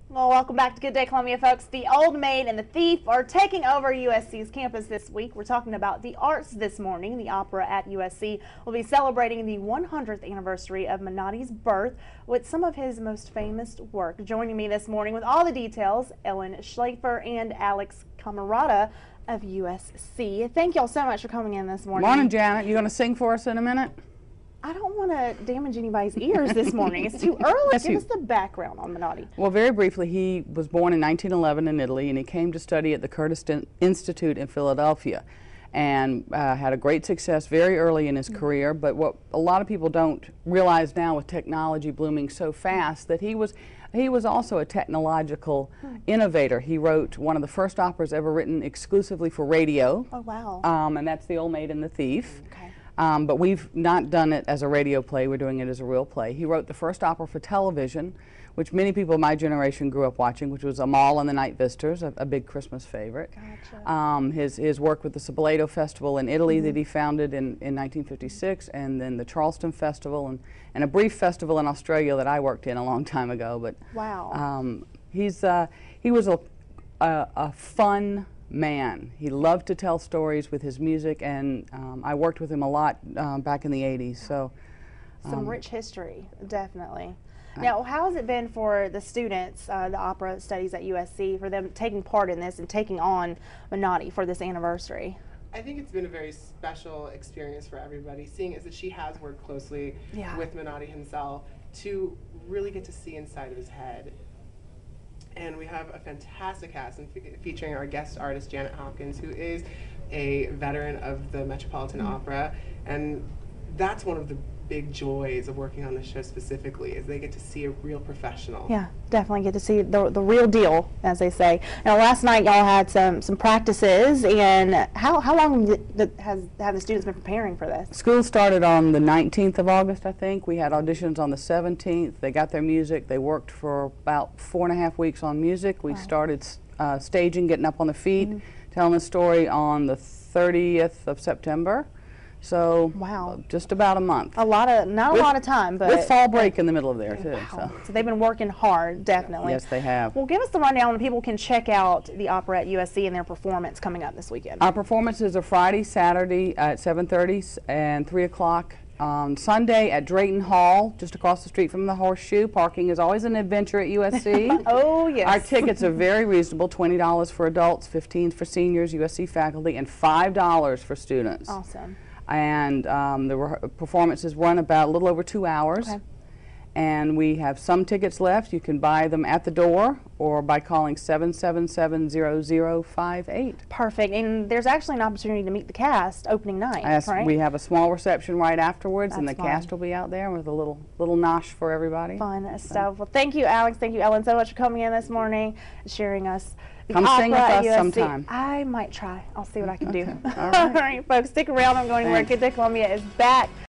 Well, welcome back to Good Day Columbia, folks. The Old Maid and the Thief are taking over USC's campus this week. We're talking about the arts this morning. The opera at USC will be celebrating the 100th anniversary of Menotti's birth with some of his most famous work. Joining me this morning with all the details, Schlaefer and Alex Cammerota of USC. Thank y'all so much for coming in this morning. Morning, Janet. You going to sing for us in a minute? I don't want to damage anybody's ears this morning. It's too early. Give us the background on Menotti. Well, very briefly, he was born in 1911 in Italy, and he came to study at the Curtis Institute in Philadelphia, and had a great success very early in his career. But what a lot of people don't realize now, with technology blooming so fast, that he was also a technological innovator. He wrote one of the first operas ever written exclusively for radio. Oh, wow. And that's The Old Maid and the Thief. Okay. But we've not done it as a radio play. We're doing it as a real play. He wrote the first opera for television, which many people of my generation grew up watching, which was Amal and the Night Visitors, a big Christmas favorite. Gotcha. His work with the Sabaleto Festival in Italy that he founded in 1956, and then the Charleston Festival, and a brief festival in Australia that I worked in a long time ago. But wow. he was a fun man. He loved to tell stories with his music, and I worked with him a lot back in the 80s. So some rich history, definitely. Now, how has it been for the students, the opera studies at USC, for them taking part in this and taking on Menotti for this anniversary? I think it's been a very special experience for everybody, seeing as that she has worked closely with Menotti himself, to really get to see inside of his head. And we have a fantastic cast featuring our guest artist, Janet Hopkins, who is a veteran of the Metropolitan Opera. And that's one of the big joys of working on this show specifically, is they get to see a real professional. Yeah, definitely get to see the real deal, as they say. Now, last night y'all had some practices, and how long have the students been preparing for this? School started on the 19th of August, I think. We had auditions on the 17th. They got their music. They worked for about 4.5 weeks on music. We started staging, getting up on the feet, telling the story on the 30th of September. So just about a month. Not a lot of time, but with fall break in the middle of there too. Wow. So they've been working hard, definitely. Yes, they have. Well, give us the rundown when people can check out the opera at USC and their performance coming up this weekend. Our performances are Friday, Saturday at 7:30 and 3 o'clock. Sunday at Drayton Hall, just across the street from the Horseshoe. Parking is always an adventure at USC. Oh, yes. Our tickets are very reasonable, $20 for adults, $15 for seniors, USC faculty, and $5 for students. Awesome. And the performances run about a little over 2 hours. Okay. And we have some tickets left. You can buy them at the door or by calling 777-0058. Perfect. And there's actually an opportunity to meet the cast opening night, right? We have a small reception right afterwards, and the fun. cast will be out there with a little nosh for everybody. Fun stuff. Well, thank you, Alex. Thank you, Ellen, so much for coming in this morning and sharing us the Come opera sing with at us USC. sometime. I might try. I'll see what I can do. All right. All right, folks, stick around. I'm going to work. Good Day Columbia is back